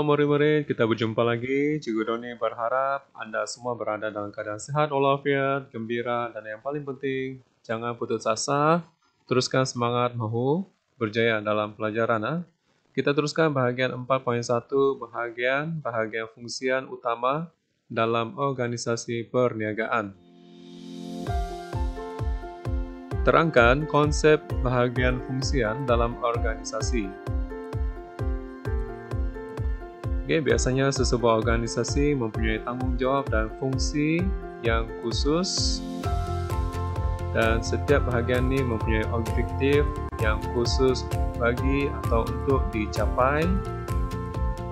murid-murid, kita berjumpa lagi. Cikgu Doni berharap Anda semua berada dalam keadaan sehat walafiat, gembira, dan yang paling penting, jangan putus asa. Teruskan semangat mahu berjaya dalam pelajaran. Kita teruskan bahagian 4.1, bahagian fungsian utama dalam organisasi perniagaan. Terangkan konsep bahagian fungsian dalam organisasi. Biasanya sesebuah organisasi mempunyai tanggung jawab dan fungsi yang khusus, dan setiap bahagian ini mempunyai objektif yang khusus bagi atau untuk dicapai,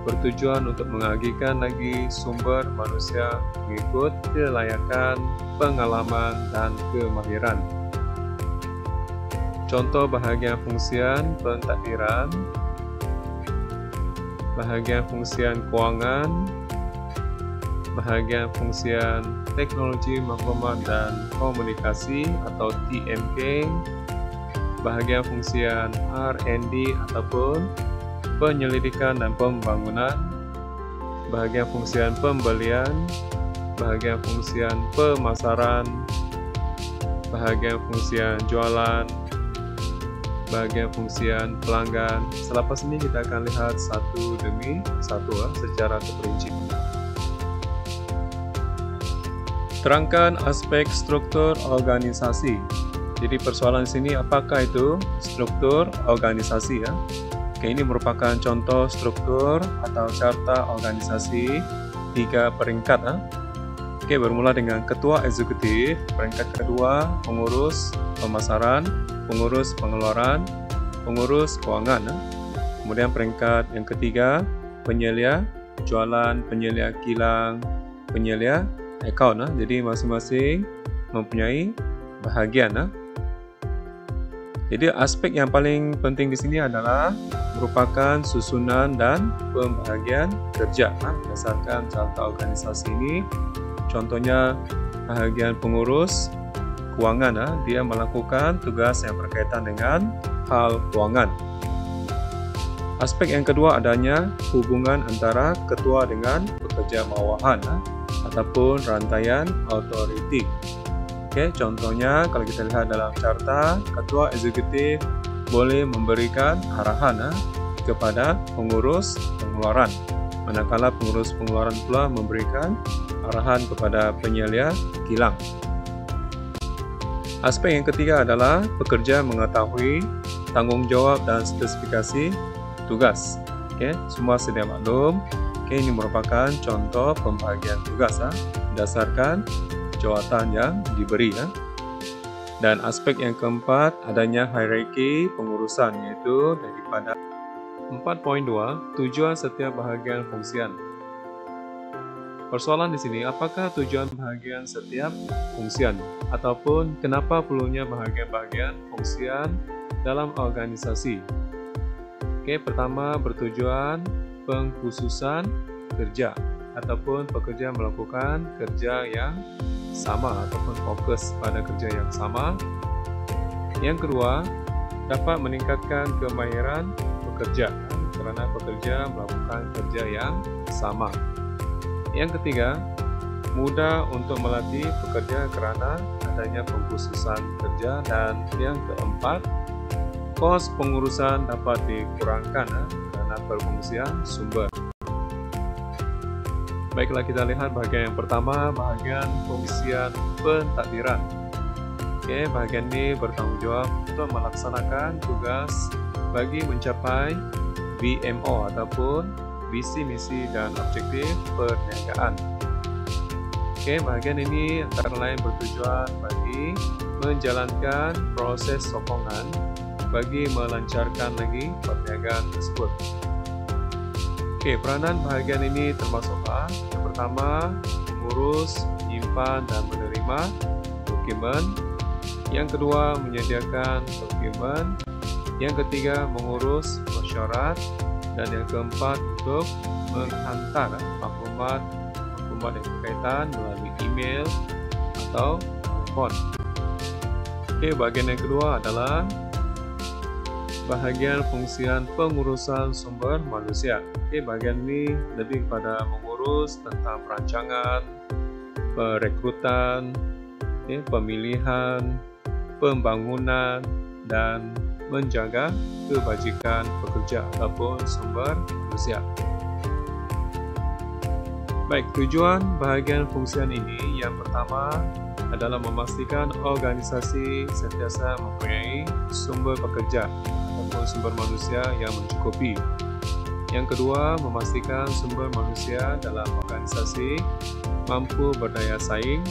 bertujuan untuk mengagikan lagi sumber manusia mengikut kelayakan, pengalaman, dan kemahiran. Contoh bahagian fungsian pentadbiran, bahagian fungsian kewangan, bahagian fungsian teknologi maklumat dan komunikasi atau TMK, bahagian fungsian R&D ataupun penyelidikan dan pembangunan, bahagian fungsian pembelian, bahagian fungsian pemasaran, bahagian fungsian jualan, bahagian fungsian pelanggan. Selepas ini kita akan lihat satu demi satu secara terperinci. Terangkan aspek struktur organisasi. Jadi persoalan di sini, apakah itu struktur organisasi ya? Ini merupakan contoh struktur atau carta organisasi 3 peringkat. Bermula dengan ketua eksekutif, peringkat kedua pengurus pemasaran, pengurus pengeluaran, pengurus keuangan. Kemudian peringkat yang ketiga, penyelia jualan, penyelia kilang, penyelia akaun. Jadi masing-masing mempunyai bahagian. Jadi aspek yang paling penting di sini adalah merupakan susunan dan pembahagian kerja berdasarkan carta organisasi ini. Contohnya bahagian pengurus keuangan, dia melakukan tugas yang berkaitan dengan hal keuangan. Aspek yang kedua adanya hubungan antara ketua dengan pekerja bawahan ataupun rantaian authority. Contohnya kalau kita lihat dalam carta, ketua eksekutif boleh memberikan arahan kepada pengurus pengeluaran, manakala pengurus pengeluaran pula memberikan arahan kepada penyelia kilang. Aspek yang ketiga adalah pekerja mengetahui tanggung jawab dan spesifikasi tugas. Semua sedia maklum. Ini merupakan contoh pembagian tugas berdasarkan jawatan yang diberi. Dan aspek yang keempat adanya hierarki pengurusan, yaitu daripada 4.2 tujuan setiap bahagian fungsian. Persoalan di sini, apakah tujuan bahagian setiap fungsian ataupun kenapa perlunya bahagian-bahagian fungsian dalam organisasi? Pertama, bertujuan pengkhususan kerja ataupun pekerja melakukan kerja yang sama ataupun fokus pada kerja yang sama. Yang kedua, dapat meningkatkan kemahiran pekerja kerana pekerja melakukan kerja yang sama. Yang ketiga, mudah untuk melatih pekerja kerana adanya pengkhususan kerja. Dan yang keempat, kos pengurusan dapat dikurangkan kerana perfungsian sumber. Baiklah, kita lihat bahagian yang pertama, bahagian fungsian pentadbiran. Bahagian ini bertanggung jawab untuk melaksanakan tugas bagi mencapai VMO ataupun visi, misi, dan objektif perniagaan. Bahagian ini antara lain bertujuan bagi menjalankan proses sokongan bagi melancarkan lagi perniagaan tersebut. Peranan bahagian ini termasuklah yang pertama, mengurus, menyimpan, dan menerima dokumen. Yang kedua, menyediakan dokumen. Yang ketiga, mengurus mesyuarat. Dan yang keempat, untuk menghantar maklumat yang berkaitan melalui email atau telepon. Bahagian yang kedua adalah bahagian fungsian pengurusan sumber manusia. Oke, bagian ini lebih kepada mengurus tentang perancangan, perekrutan, pemilihan, pembangunan, dan menjaga kebajikan pekerja ataupun sumber manusia. Baik, tujuan bahagian fungsian ini yang pertama adalah memastikan organisasi sentiasa mempunyai sumber pekerja ataupun sumber manusia yang mencukupi. Yang kedua, memastikan sumber manusia dalam organisasi mampu berdaya saing.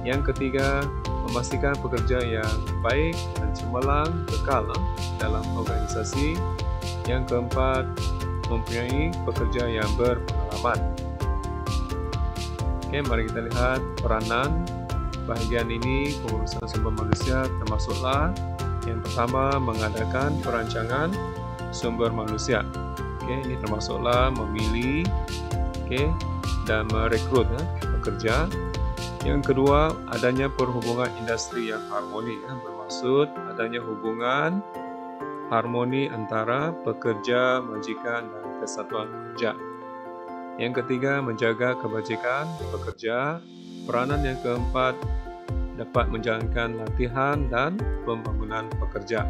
Yang ketiga, memastikan pekerja yang baik dan cemerlang kekal dalam organisasi. Yang keempat, mempunyai pekerja yang berpengalaman. Oke, mari kita lihat peranan bahagian ini. Pengurusan sumber manusia termasuklah yang pertama mengadakan perancangan sumber manusia. Oke, ini termasuklah memilih, dan merekrut pekerja. Yang kedua, adanya perhubungan industri yang harmoni, bermaksud adanya hubungan harmoni antara pekerja, majikan, dan kesatuan kerja. Yang ketiga, menjaga kebajikan pekerja. Peranan yang keempat, dapat menjalankan latihan dan pembangunan pekerja.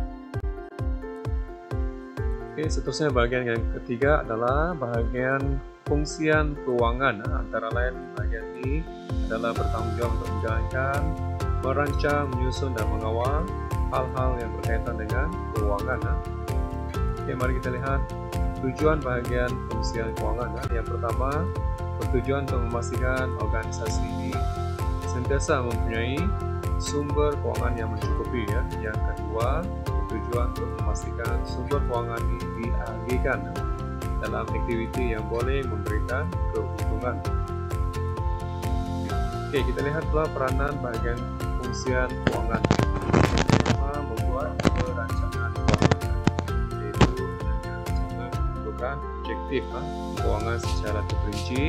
Oke, seterusnya bagian yang ketiga adalah bahagian fungsian keuangan. Antara lain, bahagian ini adalah bertanggung jawab untuk menjalankan, merancang, menyusun, dan mengawal hal-hal yang berkaitan dengan keuangan. Oke, mari kita lihat tujuan bahagian fungsian keuangan. Yang pertama, bertujuan untuk memastikan organisasi ini sentiasa mempunyai sumber keuangan yang mencukupi. Yang kedua, bertujuan untuk memastikan sumber keuangan ini dialihkan dalam aktiviti yang boleh memberikan keuntungan. Oke, kita lihat pula peranan bahagian fungsian keuangan. Pertama, membuat perancangan keuangan, yaitu dengan menentukan objektif keuangan secara terperinci.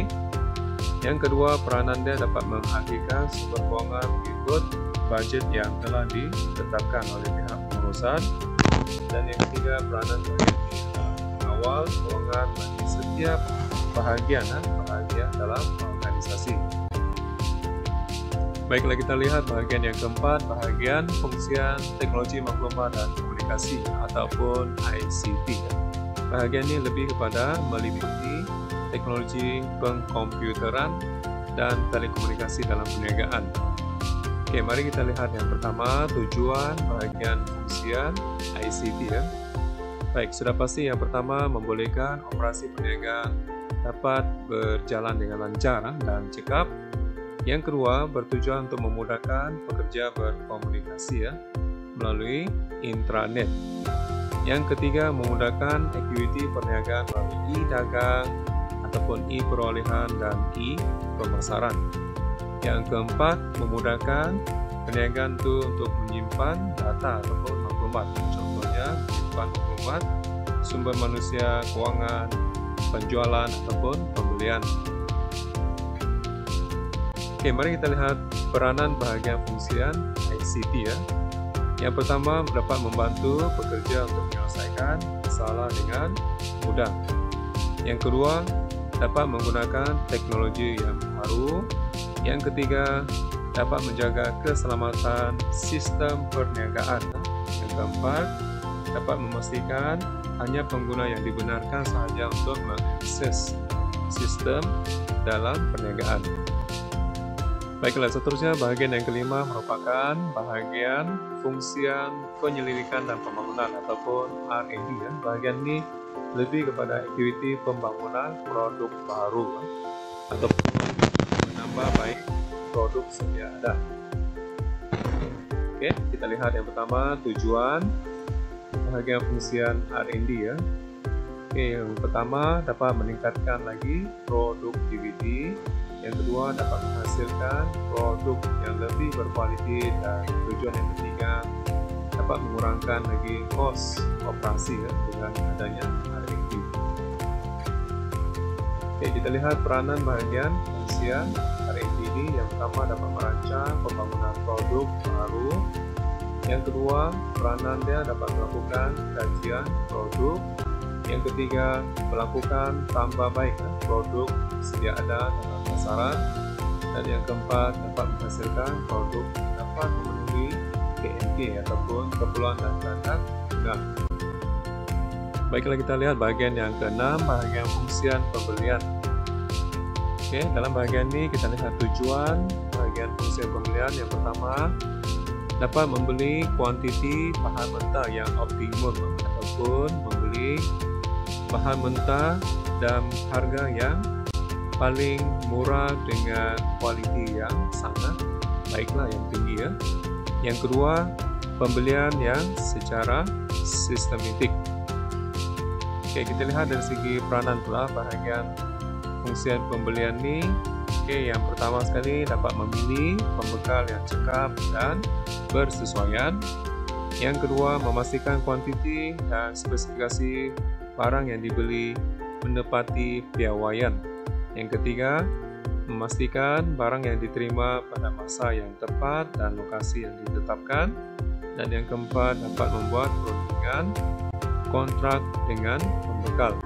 Yang kedua, peranan dia dapat menghadirkan sumber keuangan mengikut bajet yang telah ditetapkan oleh pihak pengurusan. Dan yang ketiga, peranan bahagian ini mengawal keuangan bagi setiap bahagian dalam organisasi. Baiklah, kita lihat bahagian yang keempat, bahagian fungsian teknologi maklumat dan komunikasi ataupun ICT. Bahagian ini lebih kepada meliputi teknologi pengkomputeran dan telekomunikasi dalam perniagaan. Oke, mari kita lihat yang pertama, tujuan bahagian fungsian ICT. Baik, sudah pasti yang pertama membolehkan operasi perniagaan dapat berjalan dengan lancar dan cekap. Yang kedua, bertujuan untuk memudahkan pekerja berkomunikasi melalui intranet. Yang ketiga, memudahkan aktiviti perniagaan melalui e-dagang ataupun e-perolehan dan e-pemasaran. Yang keempat, memudahkan perniagaan itu untuk menyimpan data ataupun maklumat. Contohnya, menyimpan maklumat sumber manusia, keuangan, penjualan ataupun pembelian. Oke, mari kita lihat peranan bahagian fungsian ICT. Yang pertama, dapat membantu pekerja untuk menyelesaikan masalah dengan mudah. Yang kedua, dapat menggunakan teknologi yang baru. Yang ketiga, dapat menjaga keselamatan sistem perniagaan. Yang keempat, dapat memastikan hanya pengguna yang dibenarkan sahaja untuk mengakses sistem dalam perniagaan. Baiklah, seterusnya bahagian yang kelima merupakan bahagian fungsian penyelidikan dan pembangunan ataupun R&D. Bahagian ini lebih kepada aktiviti pembangunan produk baru ataupun menambah baik produk sedia ada. Oke, kita lihat yang pertama, tujuan bahagian fungsian R&D. Oke, yang pertama dapat meningkatkan lagi produktiviti. Yang kedua, dapat menghasilkan produk yang lebih berkualiti. Dan tujuan yang ketiga, dapat mengurangkan lagi kos operasi dengan adanya R&D. Oke, kita lihat peranan bahagian fungsian R&D ini. Yang pertama, dapat merancang pembangunan produk baru. Yang kedua, peranan dia dapat melakukan kajian produk. Yang ketiga, melakukan tambah baik produk sedia ada dalam pasaran. Dan yang keempat, dapat menghasilkan produk yang dapat memenuhi KMK ataupun keperluan dan kehendak guna. Baiklah, kita lihat bagian yang keenam, bagian fungsian pembelian. Oke, dalam bagian ini kita lihat tujuan bagian fungsian pembelian. Yang pertama, dapat membeli kuantiti bahan mentah yang optimum ataupun membeli bahan mentah dan harga yang paling murah dengan kualiti yang sangat baiklah, yang tinggi ya. Yang kedua, pembelian yang secara sistematik. Oke, kita lihat dari segi peranan pula bahagian fungsian pembelian ini. Oke, yang pertama sekali dapat memilih pembekal yang cekap dan bersesuaian. Yang kedua, memastikan kuantiti dan spesifikasi barang yang dibeli menepati piawaian. Yang ketiga, memastikan barang yang diterima pada masa yang tepat dan lokasi yang ditetapkan. Dan yang keempat, dapat membuat perundingan kontrak dengan pembekal.